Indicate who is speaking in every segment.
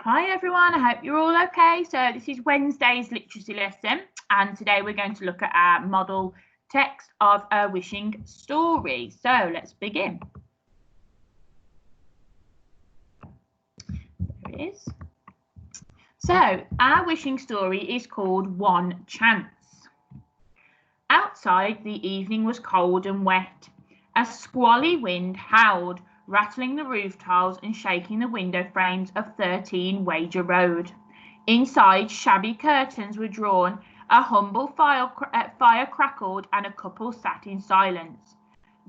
Speaker 1: Hi everyone, I hope you're all okay. So this is Wednesday's literacy lesson, and today we're going to look at our model text of A Wishing Story. So let's begin. There it is. So our wishing story is called One Chance. Outside, the evening was cold and wet. A squally wind howled, rattling the roof tiles and shaking the window frames of 13 Wager Road. Inside, shabby curtains were drawn, a humble fire crackled, and a couple sat in silence.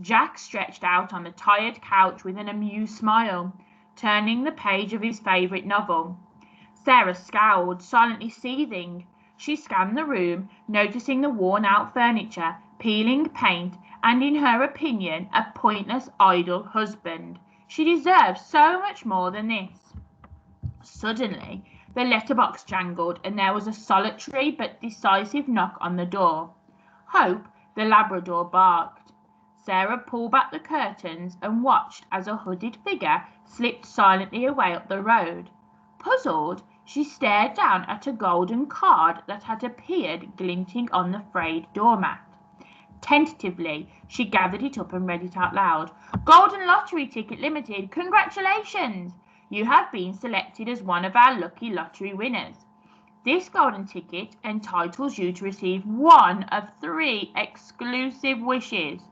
Speaker 1: Jack stretched out on the tired couch with an amused smile, turning the page of his favourite novel. Sarah scowled, silently seething. She scanned the room, noticing the worn-out furniture, peeling paint, and in her opinion, a pointless, idle husband. She deserved so much more than this. Suddenly, the letterbox jangled, and there was a solitary but decisive knock on the door. Hope, the Labrador, barked. Sarah pulled back the curtains and watched as a hooded figure slipped silently away up the road. Puzzled, she stared down at a golden card that had appeared glinting on the frayed doormat. Tentatively, she gathered it up and read it out loud. Golden Lottery Ticket Limited, congratulations! You have been selected as one of our lucky lottery winners. This golden ticket entitles you to receive one of 3 exclusive wishes.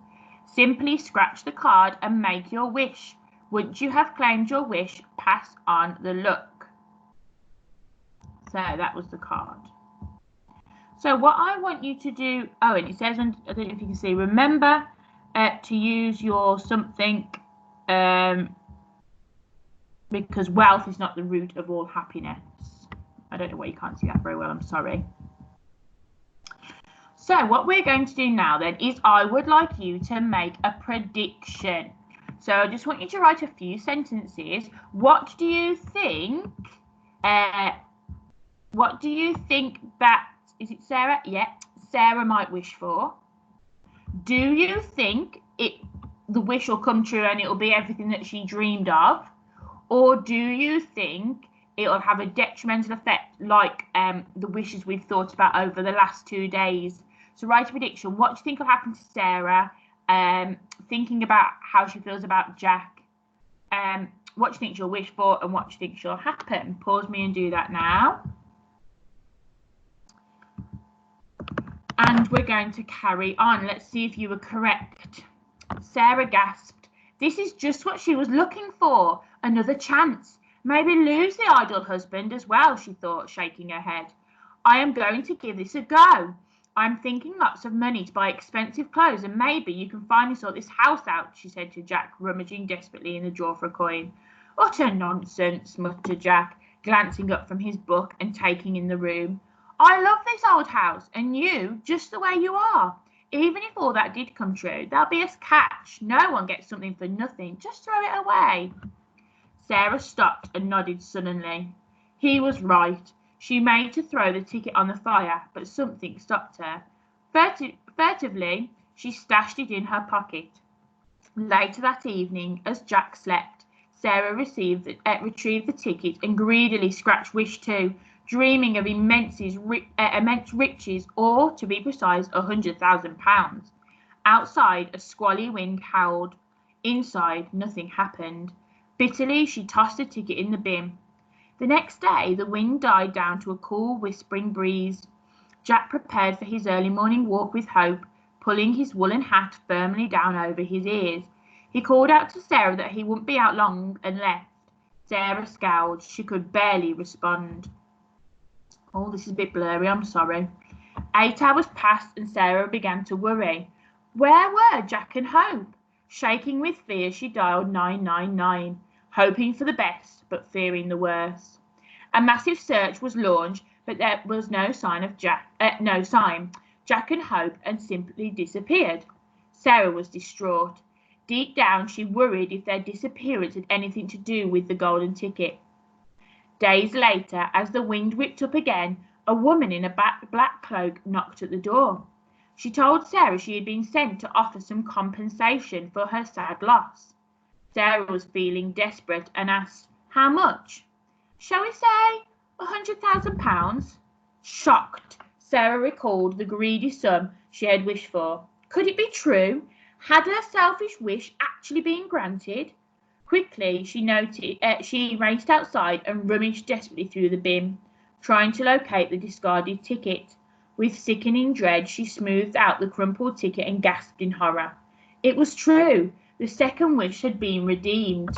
Speaker 1: Simply scratch the card and make your wish. Once you have claimed your wish, pass on the luck. So that was the card. So what I want you to do, and it says, I don't know if you can see, remember to use your something, because wealth is not the root of all happiness. I don't know why you can't see that very well, I'm sorry. So what we're going to do now then is I would like you to make a prediction. So I just want you to write a few sentences. What do you think that, is it Sarah? Yeah, Sarah might wish for. Do you think the wish will come true and it'll be everything that she dreamed of? Or do you think it'll have a detrimental effect like the wishes we've thought about over the last 2 days? So write a prediction. What do you think will happen to Sarah? Thinking about how she feels about Jack. What do you think she'll wish for and what do you think she'll happen? Pause me and do that now. And we're going to carry on. Let's see if you were correct. Sarah gasped. This is just what she was looking for. Another chance. Maybe lose the idle husband as well, she thought, shaking her head. I am going to give this a go. I'm thinking lots of money to buy expensive clothes, and maybe you can finally sort this house out, she said to Jack, rummaging desperately in the drawer for a coin. Utter nonsense, muttered Jack, glancing up from his book and taking in the room. I love this old house, and you, just the way you are. Even if all that did come true, there'll be a catch. No one gets something for nothing. Just throw it away. Sarah stopped and nodded sullenly. He was right. She made to throw the ticket on the fire, but something stopped her. Furtively, she stashed it in her pocket. Later that evening, as Jack slept, Sarah retrieved the ticket and greedily scratched Wish 2, dreaming of immense riches, or, to be precise, £100,000. Outside, a squally wind howled. Inside, nothing happened. Bitterly, she tossed the ticket in the bin. The next day, the wind died down to a cool, whispering breeze. Jack prepared for his early morning walk with Hope, pulling his woolen hat firmly down over his ears. He called out to Sarah that he wouldn't be out long and left. Sarah scowled. She could barely respond. Oh, this is a bit blurry, I'm sorry. 8 hours passed and Sarah began to worry. Where were Jack and Hope? Shaking with fear, she dialed 999, hoping for the best, but fearing the worst. A massive search was launched, but there was no sign of Jack. Jack and Hope had simply disappeared. Sarah was distraught. Deep down, she worried if their disappearance had anything to do with the golden ticket. Days later, as the wind whipped up again, a woman in a black cloak knocked at the door. She told Sarah she had been sent to offer some compensation for her sad loss. Sarah was feeling desperate and asked, "How much?" Shall we say £100,000? Shocked, Sarah recalled the greedy sum she had wished for. Could it be true? Had her selfish wish actually been granted? Quickly, she raced outside and rummaged desperately through the bin, trying to locate the discarded ticket. With sickening dread, she smoothed out the crumpled ticket and gasped in horror. It was true. The second wish had been redeemed.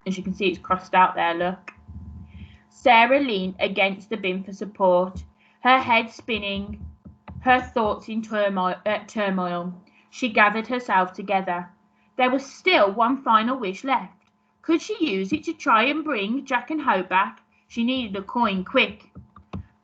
Speaker 1: As you can see, it's crossed out there, look. Sarah leaned against the bin for support, her head spinning, her thoughts in turmoil. She gathered herself together. There was still one final wish left. Could she use it to try and bring Jack and Hope back? She needed a coin quick.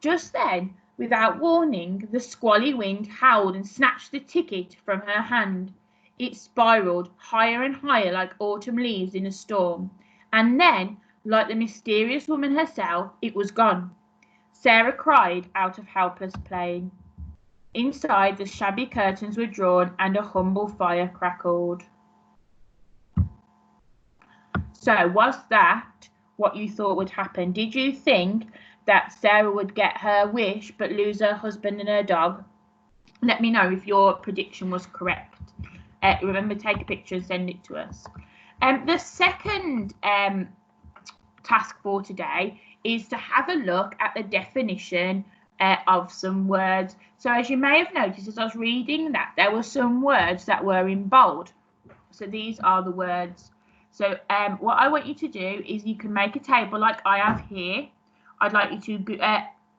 Speaker 1: Just then, without warning, the squally wind howled and snatched the ticket from her hand. It spiraled higher and higher like autumn leaves in a storm. And then, like the mysterious woman herself, it was gone. Sarah cried out of helpless pain. Inside, the shabby curtains were drawn and a humble fire crackled. So, was that what you thought would happen? Did you think that Sarah would get her wish but lose her husband and her dog? Let me know if your prediction was correct. Remember, take a picture and send it to us. The second task for today is to have a look at the definition of some words. So as you may have noticed as I was reading that, there were some words that were in bold. So these are the words. So what I want you to do is you can make a table like I have here. I'd like you to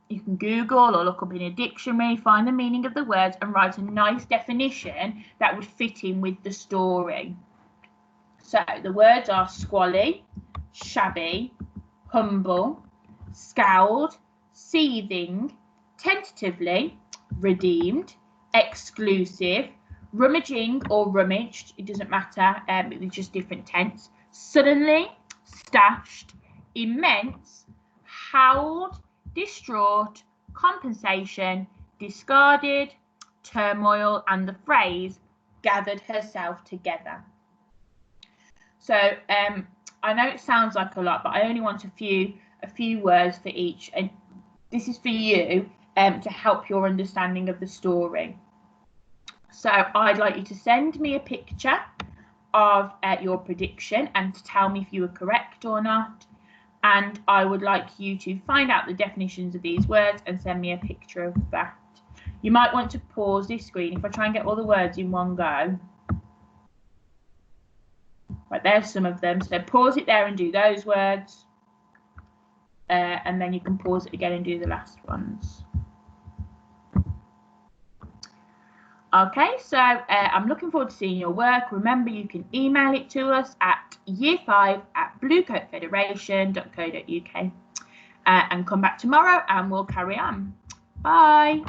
Speaker 1: you can Google or look up in a dictionary, find the meaning of the words and write a nice definition that would fit in with the story. So the words are squally, shabby, humble, scowled, seething, tentatively, redeemed, exclusive, rummaging or rummaged, it doesn't matter, it's just different tense, suddenly, stashed, immense, howled, distraught, compensation, discarded, turmoil, and the phrase gathered herself together. So I know it sounds like a lot, but I only want a few words for each, and this is for you to help your understanding of the story. So I'd like you to send me a picture of your prediction and to tell me if you were correct or not. And I would like you to find out the definitions of these words and send me a picture of that. You might want to pause this screen if I try and get all the words in one go. Right, there's some of them. So pause it there and do those words. And then you can pause it again and do the last ones. Okay, so I'm looking forward to seeing your work. Remember, you can email it to us at year5@bluecoatfederation.co.uk and come back tomorrow and we'll carry on. Bye.